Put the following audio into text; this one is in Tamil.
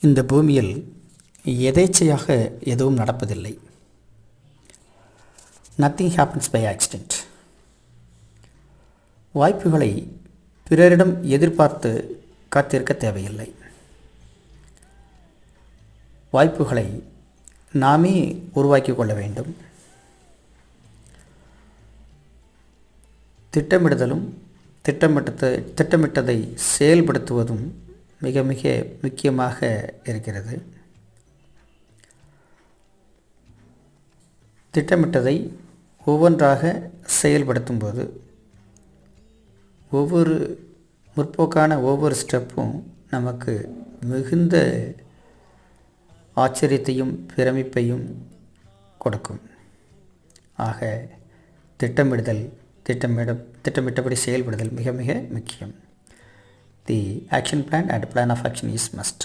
இந்த பூமியில் எதேச்சையாக எதுவும் நடப்பதில்லை. Nothing happens by accident. வாய்ப்புகளை பிறரிடம் எதிர்பார்த்து காத்திருக்க தேவையில்லை. வாய்ப்புகளை நாமே உருவாக்கி கொள்ள வேண்டும். திட்டமிடுதலும் திட்டமிட்டதை செயல்படுத்துவதும் மிக மிக முக்கியமாக இருக்கிறது. திட்டமிட்டதை ஒவ்வொன்றாக செயல்படுத்தும்போது ஒவ்வொரு ஸ்டெப்பும் நமக்கு மிகுந்த ஆச்சரியத்தையும் பிரமிப்பையும் கொடுக்கும். ஆக திட்டமிட்டபடி செயல்படுதல் மிக மிக முக்கியம். The action plan and plan of action is must.